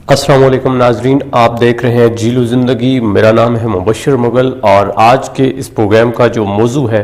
السلام علیکم ناظرین، آپ دیکھ رہے ہیں جیلو زندگی۔ میرا نام ہے مبشر مغل اور آج کے اس پروگرام کا جو موضوع ہے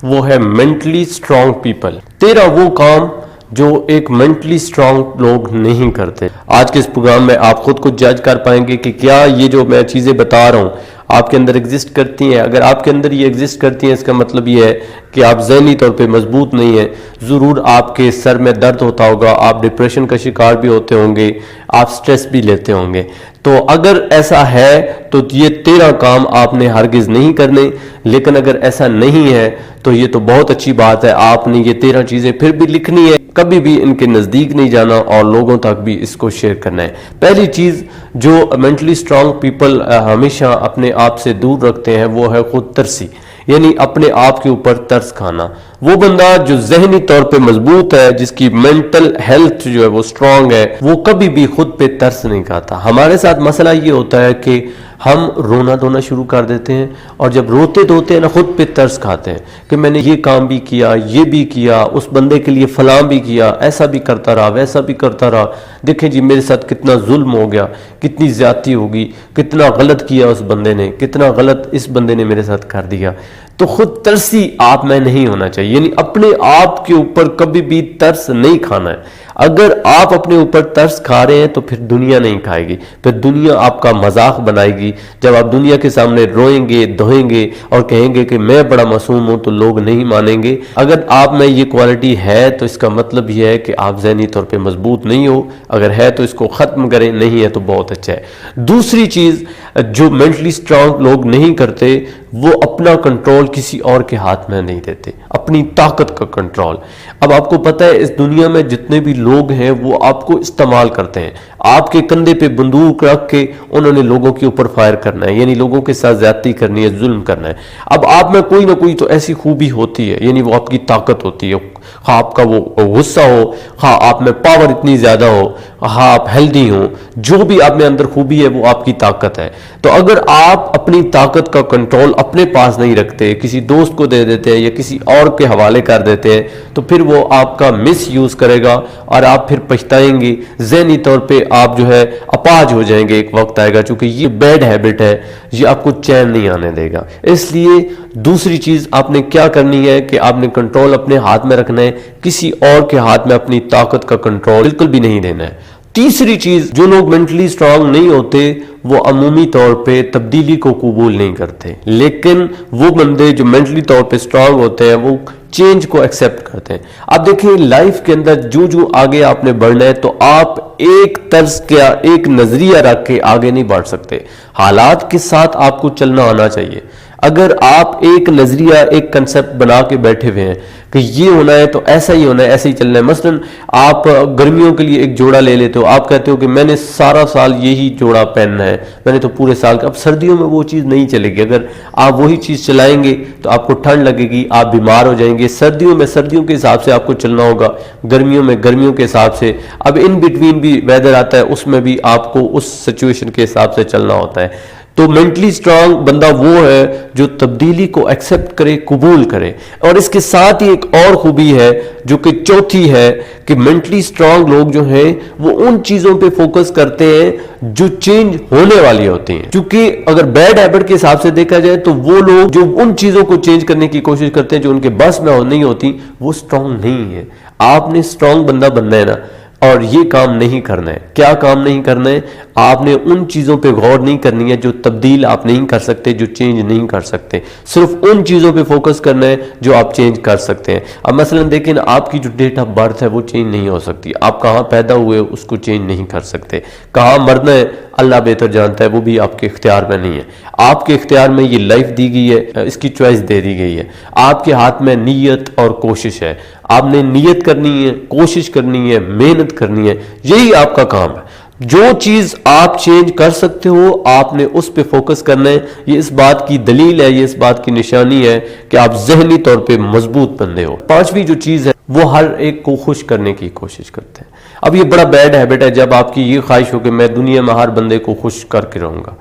وہ ہے مینٹلی سٹرونگ پیپل۔ 13 وہ کام جو ایک مینٹلی سٹرونگ لوگ نہیں کرتے۔ آج کے اس پروگرام میں آپ خود کو جج کر پائیں گے کہ کیا یہ جو میں چیزیں بتا رہا ہوں آپ کے اندر ایگزسٹ کرتی ہیں۔ اگر آپ کے اندر یہ ایگزسٹ کرتی ہیں، اس کا مطلب یہ ہے کہ آپ ذہنی طور پہ مضبوط نہیں ہیں۔ ضرور آپ کے سر میں درد ہوتا ہوگا، آپ ڈپریشن کا شکار بھی ہوتے ہوں گے، آپ سٹریس بھی لیتے ہوں گے۔ تو اگر ایسا ہے تو یہ 13 کام آپ نے ہرگز نہیں کرنے، لیکن اگر ایسا نہیں ہے تو یہ تو بہت اچھی بات ہے۔ آپ نے یہ 13 چیزیں پھر بھی لکھنی ہے، کبھی بھی ان کے نزدیک نہیں جانا اور لوگوں تک بھی اس کو شیئر کرنا ہے۔ پہلی چیز جو مینٹلی سٹرونگ پیپل ہمیشہ اپنے آپ سے دور رکھتے ہیں وہ ہے خود ترسی، یعنی اپنے آپ کے اوپر ترس کھانا۔ وہ بندہ جو ذہنی طور پہ مضبوط ہے، جس کی مینٹل ہیلتھ جو ہے وہ سٹرونگ ہے، وہ کبھی بھی خود پہ ترس نہیں کھاتا۔ ہمارے ساتھ مسئلہ یہ ہوتا ہے کہ ہم رونا دھونا شروع کر دیتے ہیں، اور جب روتے دھوتے ہیں نا خود پہ ترس کھاتے ہیں کہ میں نے یہ کام بھی کیا، یہ بھی کیا، اس بندے کے لیے فلاں بھی کیا، ایسا بھی کرتا رہا، ویسا بھی کرتا رہا، دیکھیں جی میرے ساتھ کتنا ظلم ہو گیا، کتنی زیادتی ہوگی، کتنا غلط کیا اس بندے نے، کتنا غلط اس بندے نے میرے ساتھ کر دیا۔ تو خود ترسی آپ میں نہیں ہونا چاہیے، یعنی اپنے آپ کے اوپر کبھی بھی ترس نہیں کھانا ہے۔ اگر آپ اپنے اوپر ترس کھا رہے ہیں تو پھر دنیا نہیں کھائے گی، پھر دنیا آپ کا مذاق بنائے گی۔ جب آپ دنیا کے سامنے روئیں گے، دھوئیں گے اور کہیں گے کہ میں بڑا معصوم ہوں تو لوگ نہیں مانیں گے۔ اگر آپ میں یہ کوالٹی ہے تو اس کا مطلب یہ ہے کہ آپ ذہنی طور پہ مضبوط نہیں ہو۔ اگر ہے تو اس کو ختم کریں، نہیں ہے تو بہت اچھا ہے۔ دوسری چیز جو مینٹلی سٹرونگ لوگ نہیں کرتے، وہ اپنا کنٹرول کسی اور کے ہاتھ میں نہیں دیتے، اپنی طاقت کا کنٹرول۔ اب آپ کو پتہ ہے اس دنیا میں جتنے بھی لوگ ہیں وہ آپ کو استعمال کرتے ہیں۔ آپ کے کندھے پہ بندوق رکھ کے انہوں نے لوگوں کے اوپر فائر کرنا ہے، یعنی لوگوں کے ساتھ زیادتی کرنی ہے، ظلم کرنا ہے۔ اب آپ میں کوئی نہ کوئی تو ایسی خوبی ہوتی ہے، یعنی وہ آپ کی طاقت ہوتی ہے، خواہ آپ کا وہ غصہ ہو، خواہ آپ میں پاور اتنی زیادہ ہو، خواہ آپ ہیلدی ہوں، جو بھی آپ میں اندر خوبی ہے وہ آپ کی طاقت ہے۔ تو اگر آپ اپنی طاقت کا کنٹرول اپنے پاس نہیں رکھتے، کسی دوست کو دے دیتے ہیں یا کسی اور کے حوالے کر دیتے ہیں، تو پھر وہ آپ کا مس یوز کرے گا اور آپ پھر پچھتائیں گے۔ ذہنی طور پہ آپ جو ہے اپاہج ہو جائیں گے، ایک وقت آئے گا، چونکہ یہ بیڈ ہیبٹ ہے، یہ آپ کو چین نہیں آنے دے گا۔ اس لیے دوسری چیز آپ نے کیا کرنی ہے کہ آپ نے کنٹرول اپنے ہاتھ میں رکھنا ہے، کسی اور کے ہاتھ میں اپنی طاقت کا کنٹرول بالکل بھی نہیں دینا ہے۔ تیسری چیز، جو لوگ مینٹلی سٹرونگ نہیں ہوتے وہ عمومی طور پہ تبدیلی کو قبول نہیں کرتے، لیکن وہ بندے جو مینٹلی طور پہ سٹرونگ ہوتے ہیں وہ چینج کو ایکسیپٹ کرتے ہیں۔ اب دیکھیں لائف کے اندر جو آگے آپ نے بڑھنا ہے تو آپ ایک طرز کیا ایک نظریہ رکھ کے آگے نہیں بڑھ سکتے، حالات کے ساتھ آپ کو چلنا آنا چاہیے۔ اگر آپ ایک نظریہ ایک کنسپٹ بنا کے بیٹھے ہوئے ہیں کہ یہ ہونا ہے تو ایسا ہی ہونا ہے، ایسا ہی چلنا ہے، مثلا آپ گرمیوں کے لیے ایک جوڑا لے لیتے ہو، آپ کہتے ہو کہ میں نے سارا سال یہی جوڑا پہننا ہے، میں نے تو پورے سال کا۔ اب سردیوں میں وہ چیز نہیں چلے گی، اگر آپ وہی چیز چلائیں گے تو آپ کو ٹھنڈ لگے گی، آپ بیمار ہو جائیں گے۔ سردیوں میں سردیوں کے حساب سے آپ کو چلنا ہوگا، گرمیوں میں گرمیوں کے حساب سے، اب ان بٹوین بھی ویدر آتا ہے، اس میں بھی آپ کو اس سچویشن کے حساب سے چلنا ہوتا ہے۔ تو مینٹلی سٹرونگ بندہ وہ ہے جو تبدیلی کو ایکسیپٹ کرے، قبول کرے۔ اور اس کے ساتھ ہی ایک اور خوبی ہے جو کہ چوتھی ہے کہ مینٹلی سٹرونگ لوگ جو ہیں وہ ان چیزوں پہ فوکس کرتے ہیں جو چینج ہونے والی ہوتی ہیں۔ چونکہ اگر بیڈ ہیبٹ کے حساب سے دیکھا جائے تو وہ لوگ جو ان چیزوں کو چینج کرنے کی کوشش کرتے ہیں جو ان کے بس میں نہیں ہوتی، وہ سٹرونگ نہیں ہے۔ آپ نے سٹرونگ بندہ بننا ہے نا، اور یہ کام نہیں کرنا ہے۔ کیا کام نہیں کرنا ہے؟ آپ نے ان چیزوں پہ غور نہیں کرنی ہے جو تبدیل آپ نہیں کر سکتے، جو چینج نہیں کر سکتے، صرف ان چیزوں پہ فوکس کرنا ہے جو آپ چینج کر سکتے ہیں۔ اب مثلا دیکھیں نا، آپ کی جو ڈیٹ آف برتھ ہے وہ چینج نہیں ہو سکتی، آپ کہاں پیدا ہوئے اس کو چینج نہیں کر سکتے، کہاں مرنا ہے اللہ بہتر جانتا ہے، وہ بھی آپ کے اختیار میں نہیں ہے۔ آپ کے اختیار میں یہ لائف دی گئی ہے، اس کی چوائس دے دی گئی ہے، آپ کے ہاتھ میں نیت اور کوشش ہے۔ آپ نے نیت کرنی ہے، کوشش کرنی ہے، محنت کرنی ہے، یہی آپ کا کام ہے۔ جو چیز آپ چینج کر سکتے ہو آپ نے اس پہ فوکس کرنا ہے۔ یہ اس بات کی دلیل ہے، یہ اس بات کی نشانی ہے کہ آپ ذہنی طور پہ مضبوط بندے ہو۔ پانچویں جو چیز ہے وہ ہر ایک کو خوش کرنے کی کوشش کرتے ہیں۔ اب یہ بڑا بیڈ ہیبٹ ہے جب آپ کی یہ خواہش ہو کہ میں دنیا میں ہر بندے کو خوش کر کے رہوں گا۔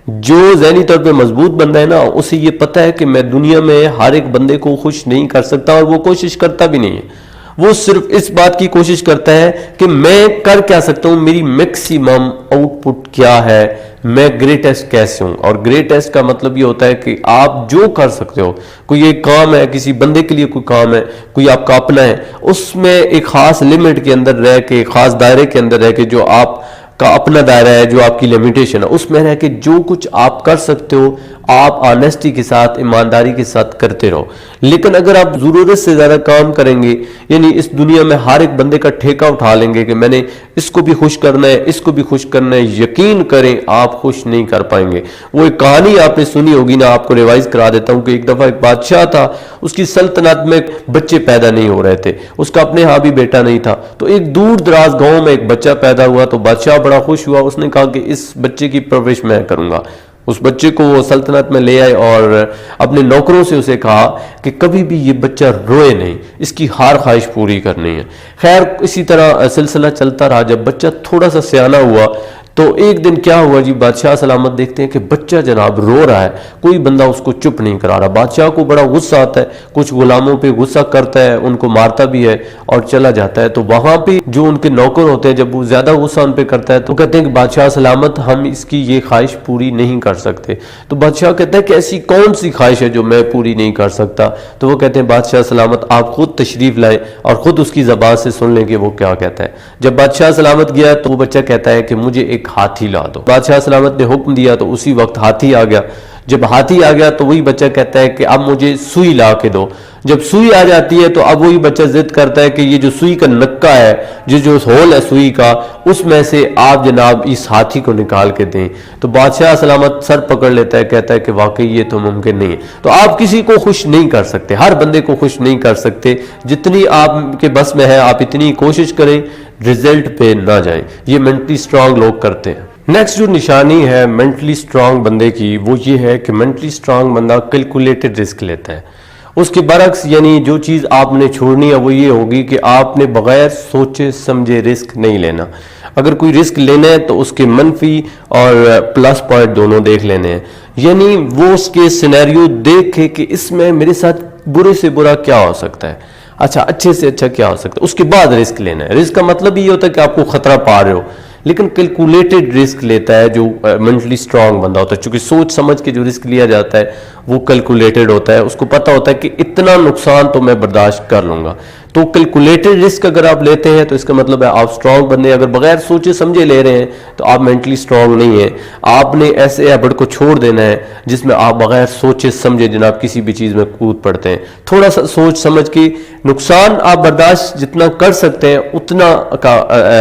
جو ذہنی طور پہ مضبوط بندہ ہے نا، اسے یہ پتہ ہے کہ میں دنیا میں ہر ایک بندے کو خوش نہیں کر سکتا، اور وہ کوشش کرتا بھی نہیں ہے۔ وہ صرف اس بات کی کوشش کرتا ہے کہ میں کر کیا سکتا ہوں, میری میکسیمم آؤٹ پٹ کیا ہے, میں گریٹسٹ کیسے ہوں. اور گریٹسٹ کا مطلب یہ ہوتا ہے کہ آپ جو کر سکتے ہو, کوئی ایک کام ہے, کسی بندے کے لیے کوئی کام ہے, کوئی آپ کا اپنا ہے, اس میں ایک خاص لمٹ کے اندر رہ کے, ایک خاص دائرے کے اندر رہ کے, جو آپ کا اپنا دائرہ ہے, جو آپ کی لمیٹیشن ہے, اس میں رہ کے جو کچھ آپ کر سکتے ہو آپ آنیسٹی کے ساتھ, ایمانداری کے ساتھ کرتے رہو. لیکن اگر آپ ضرورت سے زیادہ کام کریں گے, یعنی اس دنیا میں ہر ایک بندے کا ٹھیکہ اٹھا لیں گے کہ میں نے اس کو بھی خوش کرنا ہے, اس کو بھی خوش کرنا ہے, یقین کریں آپ خوش نہیں کر پائیں گے. وہ ایک کہانی آپ نے سنی ہوگی نا, آپ کو ریوائز کرا دیتا ہوں کہ ایک دفعہ ایک بادشاہ تھا, اس کی سلطنت میں بچے پیدا نہیں ہو رہے تھے, اس کا اپنے ہاں بھی بیٹا نہیں تھا. تو ایک دور دراز گاؤں میں ایک بچہ پیدا ہوا, تو بادشاہ بڑا خوش ہوا, اس نے کہا کہ اس بچے کی پرورش میں کروں گا. اس بچے کو وہ سلطنت میں لے آئے اور اپنے نوکروں سے اسے کہا کہ کبھی بھی یہ بچہ روئے نہیں, اس کی ہر خواہش پوری کرنی ہے. خیر اسی طرح سلسلہ چلتا رہا. جب بچہ تھوڑا سا سیانہ ہوا تو ایک دن کیا ہوا جی, بادشاہ سلامت دیکھتے ہیں کہ بچہ جناب رو رہا ہے, کوئی بندہ اس کو چپ نہیں کرا رہا. بادشاہ کو بڑا غصہ آتا ہے, کچھ غلاموں پہ غصہ کرتا ہے, ان کو مارتا بھی ہے اور چلا جاتا ہے. تو وہاں پہ جو ان کے نوکر ہوتے ہیں, جب وہ زیادہ غصہ ان پہ کرتا ہے تو کہتے ہیں کہ بادشاہ سلامت ہم اس کی یہ خواہش پوری نہیں کر سکتے. تو بادشاہ کہتا ہے کہ ایسی کون سی خواہش ہے جو میں پوری نہیں کر سکتا. تو وہ کہتے ہیں بادشاہ سلامت آپ خود تشریف لائیں اور خود اس کی زبان سے سن لیں کہ وہ کیا کہتا ہے. جب بادشاہ سلامت گیا تو وہ بچہ کہتا ہے کہ مجھے ایک ہاتھی لا دو. بادشاہ سلامت نے حکم دیا تو اسی وقت ہاتھی آ گیا. جب ہاتھی آ گیا تو وہی بچہ کہتا ہے کہ اب مجھے سوئی لا کے دو. جب سوئی آ جاتی ہے تو اب وہی بچہ ضد کرتا ہے کہ یہ جو سوئی کا نکا ہے, جو ہول ہے سوئی کا, اس میں سے آپ جناب اس ہاتھی کو نکال کے دیں. تو بادشاہ سلامت سر پکڑ لیتا ہے, کہتا ہے کہ واقعی یہ تو ممکن نہیں ہے. تو آپ کسی کو خوش نہیں کر سکتے, ہر بندے کو خوش نہیں کر سکتے. جتنی آپ کے بس میں ہے آپ اتنی کوشش کریں, رزلٹ پہ نہ جائیں. یہ مینٹلی سٹرانگ لوگ کرتے ہیں. نیکسٹ جو نشانی ہے مینٹلی سٹرانگ بندے کی, وہ یہ ہے کہ مینٹلی سٹرانگ بندہ کیلکولیٹڈ رسک لیتا ہے. اس کے برعکس یعنی جو چیز آپ نے چھوڑنی ہے وہ یہ ہوگی کہ آپ نے بغیر سوچے سمجھے رسک نہیں لینا. اگر کوئی رسک لینا ہے تو اس کے منفی اور پلس پوائنٹ دونوں دیکھ لینے ہیں. یعنی وہ اس کے سینیریو دیکھے کہ اس میں میرے ساتھ برے سے برا کیا ہو سکتا ہے, اچھا اچھے سے اچھا کیا ہو سکتا ہے, اس کے بعد رسک لینا ہے. رسک کا مطلب یہ ہوتا ہے کہ آپ کو خطرہ پا رہے ہو, لیکن کیلکولیٹڈ رسک لیتا ہے جو مینٹلی سٹرانگ بندہ ہوتا ہے. چونکہ سوچ سمجھ کے جو رسک لیا جاتا ہے وہ کیلکولیٹڈ ہوتا ہے. اس کو پتہ ہوتا ہے کہ اتنا نقصان تو میں برداشت کر لوں گا. تو کیلکولیٹڈ رسک اگر آپ لیتے ہیں تو اس کا مطلب ہے آپ سٹرانگ بندے. اگر بغیر سوچے سمجھے لے رہے ہیں تو آپ مینٹلی سٹرانگ نہیں ہیں. آپ نے ایسے ہیبٹ کو چھوڑ دینا ہے جس میں آپ بغیر سوچے سمجھے جناب کسی بھی چیز میں کود پڑتے ہیں. تھوڑا سا سوچ سمجھ کے نقصان آپ برداشت جتنا کر سکتے ہیں اتنا کا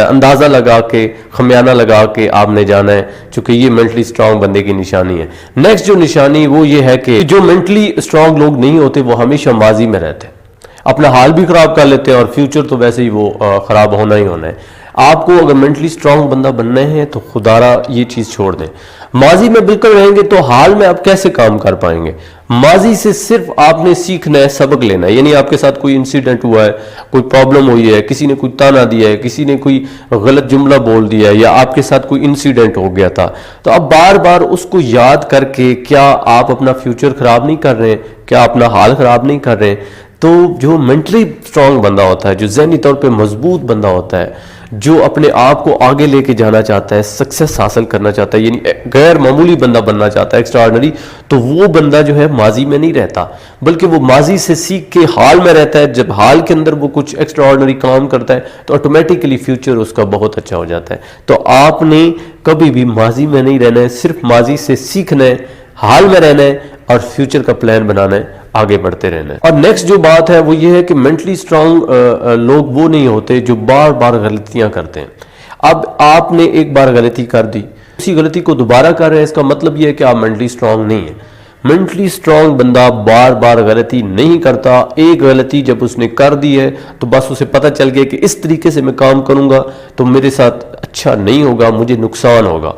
اندازہ لگا کے, خمیانہ لگا کے آپ نے جانا ہے, چونکہ یہ مینٹلی سٹرانگ بندے کی نشانی ہے. نیکسٹ جو نشانی وہ یہ ہے کہ جو مینٹلی سٹرانگ لوگ نہیں ہوتے وہ ہمیشہ ماضی میں رہتے ہیں, اپنا حال بھی خراب کر لیتے ہیں اور فیوچر تو ویسے ہی وہ خراب ہونا ہی ہونا ہے. آپ کو اگر مینٹلی سٹرانگ بندہ بننا ہے تو خدا را یہ چیز چھوڑ دیں. ماضی میں بالکل رہیں گے تو حال میں آپ کیسے کام کر پائیں گے. ماضی سے صرف آپ نے سیکھنا ہے, سبق لینا ہے. یعنی آپ کے ساتھ کوئی انسیڈنٹ ہوا ہے, کوئی پرابلم ہوئی ہے, کسی نے کوئی تانا دیا ہے, کسی نے کوئی غلط جملہ بول دیا ہے, یا آپ کے ساتھ کوئی انسیڈنٹ ہو گیا تھا, تو اب بار بار اس کو یاد کر کے کیا آپ اپنا فیوچر خراب نہیں کر رہے ہیں, کیا اپنا حال خراب نہیں کر رہے ہیں. تو جو مینٹلی سٹرانگ بندہ ہوتا ہے, جو ذہنی طور پہ مضبوط بندہ ہوتا ہے, جو اپنے آپ کو آگے لے کے جانا چاہتا ہے, سکسیس حاصل کرنا چاہتا ہے, یعنی غیر معمولی بندہ بننا چاہتا ہے, ایکسٹرا آرڈنری, تو وہ بندہ جو ہے ماضی میں نہیں رہتا بلکہ وہ ماضی سے سیکھ کے حال میں رہتا ہے. جب حال کے اندر وہ کچھ ایکسٹرا آرڈنری کام کرتا ہے تو آٹومیٹیکلی فیوچر اس کا بہت اچھا ہو جاتا ہے. تو آپ نے کبھی بھی ماضی میں نہیں رہنا ہے, صرف ماضی سے سیکھنا ہے, حال میں رہنا ہے اور فیوچر کا پلان بنانا ہے, آگے بڑھتے رہنا ہے. اور نیکسٹ جو بات ہے وہ یہ ہے کہ مینٹلی سٹرانگ لوگ وہ نہیں ہوتے جو بار بار غلطیاں کرتے ہیں. اب آپ نے ایک بار غلطی کر دی, اسی غلطی کو دوبارہ کر رہے ہیں, اس کا مطلب یہ ہے کہ آپ مینٹلی سٹرانگ نہیں ہیں. مینٹلی سٹرانگ بندہ بار بار غلطی نہیں کرتا. ایک غلطی جب اس نے کر دی ہے تو بس اسے پتہ چل گیا کہ اس طریقے سے میں کام کروں گا تو میرے ساتھ اچھا نہیں ہوگا, مجھے نقصان ہوگا.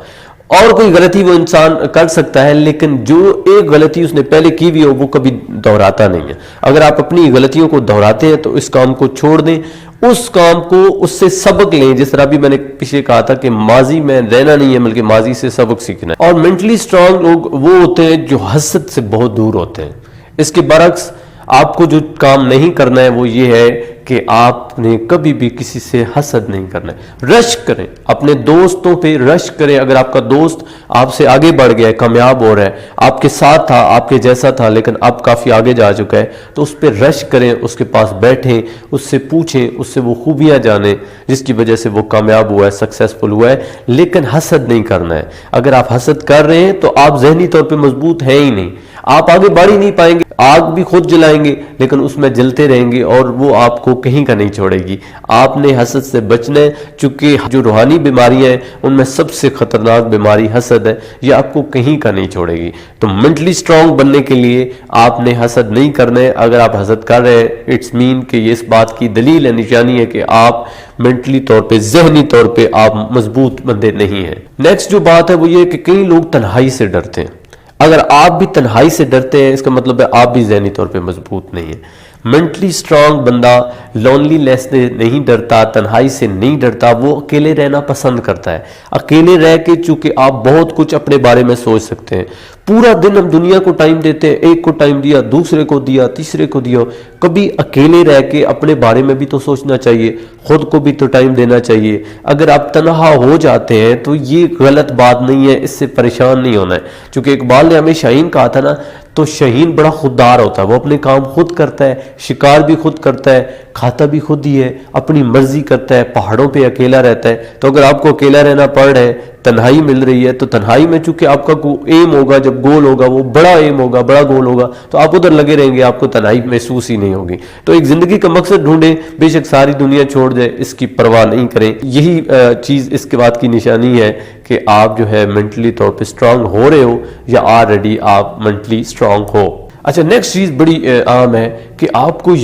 اور کوئی غلطی وہ انسان کر سکتا ہے, لیکن جو ایک غلطی اس نے پہلے کی ہوئی ہو وہ کبھی دہراتا نہیں ہے. اگر آپ اپنی غلطیوں کو دہراتے ہیں تو اس کام کو چھوڑ دیں, اس کام کو اس سے سبق لیں. جس طرح بھی میں نے پیچھے کہا تھا کہ ماضی میں رہنا نہیں ہے بلکہ ماضی سے سبق سیکھنا ہے. اور مینٹلی سٹرانگ لوگ وہ ہوتے ہیں جو حسد سے بہت دور ہوتے ہیں. اس کے برعکس آپ کو جو کام نہیں کرنا ہے وہ یہ ہے کہ آپ نے کبھی بھی کسی سے حسد نہیں کرنا ہے. رش کریں اپنے دوستوں پہ، رش کریں. اگر آپ کا دوست آپ سے آگے بڑھ گیا ہے، کامیاب ہو رہا ہے، آپ کے ساتھ تھا، آپ کے جیسا تھا لیکن اب کافی آگے جا چکا ہے، تو اس پہ رش کریں، اس کے پاس بیٹھیں، اس سے پوچھیں، اس سے وہ خوبیاں جانیں جس کی وجہ سے وہ کامیاب ہوا ہے، سکسیسفل ہوا ہے. لیکن حسد نہیں کرنا ہے. اگر آپ حسد کر رہے ہیں تو آپ ذہنی طور پہ مضبوط ہیں ہی نہیں، آپ آگے بڑھ ہی نہیں پائیں گے. آگ بھی خود جلائیں گے لیکن اس میں جلتے رہیں گے اور وہ آپ کو کہیں کا نہیں چھوڑے گی. آپ نے حسد سے بچنا ہے، چونکہ جو روحانی بیماریاں ہیں ان میں سب سے خطرناک بیماری حسد ہے. یہ آپ کو کہیں کا نہیں چھوڑے گی. تو مینٹلی سٹرونگ بننے کے لیے آپ نے حسد نہیں کرنا ہے. اگر آپ حسد کر رہے ہیں اٹس مین کہ یہ اس بات کی دلیل ہے، نشانی ہے کہ آپ مینٹلی طور پہ، ذہنی طور پہ آپ مضبوط بندے نہیں ہیں. نیکسٹ جو بات ہے وہ یہ کہ کئی لوگ تنہائی سے ڈرتے ہیں. اگر آپ بھی تنہائی سے ڈرتے ہیں اس کا مطلب ہے آپ بھی ذہنی طور پہ مضبوط نہیں ہیں. مینٹلی سٹرونگ بندہ لونلی لیس سے نہیں ڈرتا، تنہائی سے نہیں ڈرتا، وہ اکیلے رہنا پسند کرتا ہے. اکیلے رہ کے چونکہ آپ بہت کچھ اپنے بارے میں سوچ سکتے ہیں. پورا دن ہم دنیا کو ٹائم دیتے ہیں، ایک کو ٹائم دیا، دوسرے کو دیا، تیسرے کو دیا. کبھی اکیلے رہ کے اپنے بارے میں بھی تو سوچنا چاہیے، خود کو بھی تو ٹائم دینا چاہیے. اگر آپ تنہا ہو جاتے ہیں تو یہ غلط بات نہیں ہے، اس سے پریشان نہیں ہونا ہے. چونکہ اقبال نے ہمیں شاہین کہا تھا نا، تو شاہین بڑا خوددار ہوتا ہے، وہ اپنے کام خود کرتا ہے، شکار بھی خود کرتا ہے، کھاتا بھی خود ہی ہے، اپنی مرضی کرتا ہے، پہاڑوں پہ اکیلا رہتا ہے. تو اگر آپ کو اکیلا رہنا پڑ رہا ہے، تنہائی مل رہی ہے، تو تنہائی میں چونکہ آپ کا کوئی ایم ہوگا، جب گول ہوگا وہ بڑا ایم ہوگا، بڑا گول ہوگا، تو آپ ادھر لگے رہیں گے، آپ کو تنہائی محسوس ہی نہیں ہوگی. تو ایک زندگی کا مقصد ڈھونڈیں، بے شک ساری دنیا چھوڑ جائے اس کی پرواہ نہیں کریں. یہی چیز اس کے بعد کی نشانی ہے کہ آپ جو ہے مینٹلی طور پہ سٹرونگ ہو رہے ہو یا آلریڈی آپ مینٹلی سٹرونگ ہو. اچھا نیکسٹ چیز بڑی عام ہے کہ آپ کو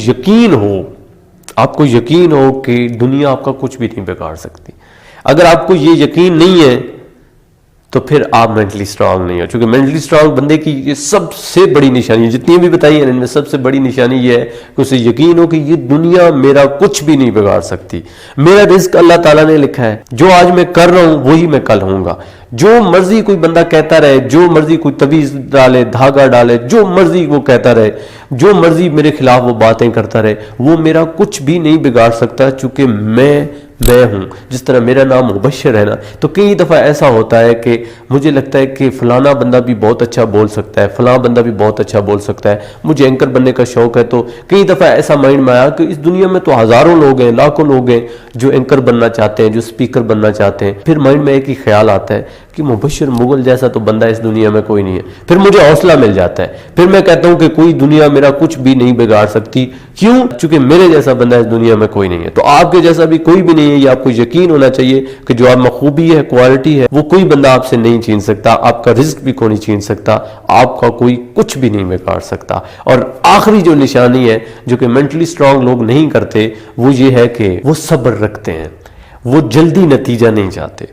یقین ہو کہ دنیا آپ کا کچھ بھی نہیں بگاڑ سکتی. اگر آپ کو یہ یقین نہیں ہے تو پھر آپ مینٹلی سٹرونگ نہیں ہو. چونکہ مینٹلی سٹرونگ بندے کی یہ سب سے بڑی نشانی ہے، جتنی بھی بتائی ہیں ان میں سب سے بڑی نشانی یہ ہے کہ اسے یقین ہو کہ یہ دنیا میرا کچھ بھی نہیں بگاڑ سکتی. میرا رزق اللہ تعالیٰ نے لکھا ہے، جو آج میں کر رہا ہوں وہی میں کل ہوں گا. جو مرضی کوئی بندہ کہتا رہے، جو مرضی کوئی تعویذ ڈالے، دھاگا ڈالے، جو مرضی وہ کہتا رہے، جو مرضی میرے خلاف وہ باتیں کرتا رہے، وہ میرا کچھ بھی نہیں بگاڑ سکتا. چونکہ میں ہوں. جس طرح میرا نام مبشر ہے نا، تو کئی دفعہ ایسا ہوتا ہے کہ مجھے لگتا ہے کہ فلانا بندہ بھی بہت اچھا بول سکتا ہے، فلاں بندہ بھی بہت اچھا بول سکتا ہے، مجھے اینکر بننے کا شوق ہے. تو کئی دفعہ ایسا مائنڈ میں آیا کہ اس دنیا میں تو ہزاروں لوگ ہیں، لاکھوں لوگ ہیں جو اینکر بننا چاہتے ہیں، جو سپیکر بننا چاہتے ہیں. پھر مائنڈ میں ایک ہی خیال آتا ہے کہ مبشر مغل جیسا تو بندہ اس دنیا میں کوئی نہیں ہے. پھر مجھے حوصلہ مل جاتا ہے، پھر میں کہتا ہوں کہ کوئی دنیا میرا کچھ بھی نہیں بگاڑ سکتی. کیوں؟ چونکہ میرے جیسا بندہ اس دنیا میں کوئی نہیں ہے. تو آپ کے جیسا بھی کوئی بھی نہیں ہے. یہ آپ کو یقین ہونا چاہیے کہ جو آپ میں خوبی ہے، کوالٹی ہے، وہ کوئی بندہ آپ سے نہیں چھین سکتا. آپ کا رزق بھی کوئی نہیں چھین سکتا، آپ کا کوئی کچھ بھی نہیں بگاڑ سکتا. اور آخری جو نشانی ہے جو کہ مینٹلی سٹرونگ لوگ نہیں کرتے، وہ یہ ہے کہ وہ صبر رکھتے ہیں، وہ جلدی نتیجہ نہیں چاہتے.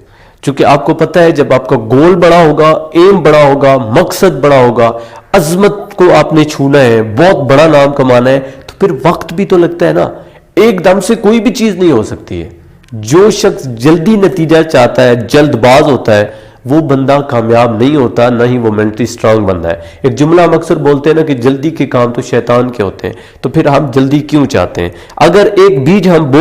چونکہ آپ کو پتہ ہے جب آپ کا گول بڑا ہوگا، ایم بڑا ہوگا، مقصد بڑا ہوگا، عظمت کو آپ نے چھونا ہے، بہت بڑا نام کمانا ہے، تو پھر وقت بھی تو لگتا ہے نا. ایک دم سے کوئی بھی چیز نہیں ہو سکتی ہے. جو شخص جلدی نتیجہ چاہتا ہے، جلد باز ہوتا ہے، وہ بندہ کامیاب نہیں ہوتا، نہ ہی وہ مینٹلی سٹرونگ بندہ ہے. ایک جملہ ہم اکثر بولتے ہیں نا کہ جلدی کے کام تو شیطان کے ہوتے ہیں. تو پھر ہم جلدی کیوں چاہتے ہیں؟ اگر ایک بیج ہم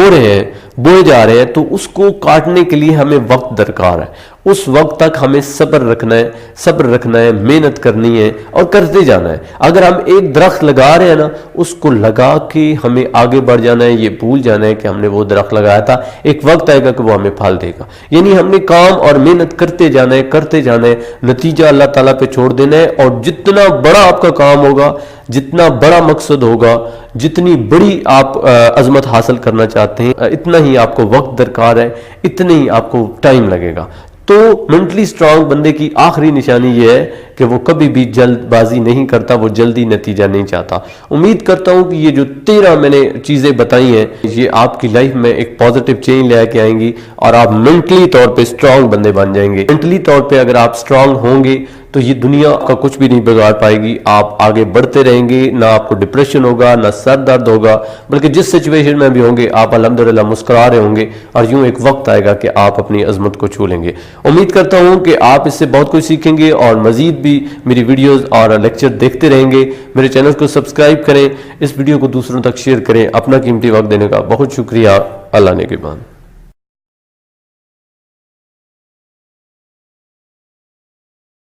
بوئے جا رہے ہیں تو اس کو کاٹنے کے لیے ہمیں وقت درکار ہے. اس وقت تک ہمیں صبر رکھنا ہے، محنت کرنی ہے اور کرتے جانا ہے. اگر ہم ایک درخت لگا رہے ہیں نا، اس کو لگا کے ہمیں آگے بڑھ جانا ہے. یہ بھول جانا ہے کہ ہم نے وہ درخت لگایا تھا، ایک وقت آئے گا کہ وہ ہمیں پھل دے گا. یعنی ہم نے کام اور محنت کرتے جانا ہے، نتیجہ اللہ تعالیٰ پہ چھوڑ دینا ہے. اور جتنا بڑا آپ کا کام ہوگا، جتنا بڑا مقصد ہوگا، جتنی بڑی آپ عظمت حاصل کرنا چاہتے ہیں، اتنا ہی آپ کو وقت درکار ہے، اتنا ہی آپ کو ٹائم لگے گا. تو مینٹلی سٹرونگ بندے کی آخری نشانی یہ ہے کہ وہ کبھی بھی جلد بازی نہیں کرتا، وہ جلدی نتیجہ نہیں چاہتا. امید کرتا ہوں کہ یہ جو 13 میں نے چیزیں بتائی ہیں، یہ آپ کی لائف میں ایک پازیٹیو چینج لے کے آئیں گی اور آپ مینٹلی طور پہ سٹرونگ بندے بن جائیں گے. مینٹلی طور پہ اگر آپ سٹرونگ ہوں گے تو یہ دنیا کا کچھ بھی نہیں بگاڑ پائے گی. آپ آگے بڑھتے رہیں گے, نہ آپ کو ڈپریشن ہوگا, نہ سر درد ہوگا, بلکہ جس سچویشن میں بھی ہوں گے آپ الحمدللہ مسکرا رہے ہوں گے, اور یوں ایک وقت آئے گا کہ آپ اپنی عظمت کو چھو لیں گے. امید کرتا ہوں کہ آپ اس سے بہت کچھ سیکھیں گے اور مزید بھی میری ویڈیوز اور لیکچر دیکھتے رہیں گے. میرے چینل کو سبسکرائب کریں, اس ویڈیو کو دوسروں تک شیئر کریں. اپنا قیمتی وقت دینے کا بہت شکریہ. اللہ نگہبان.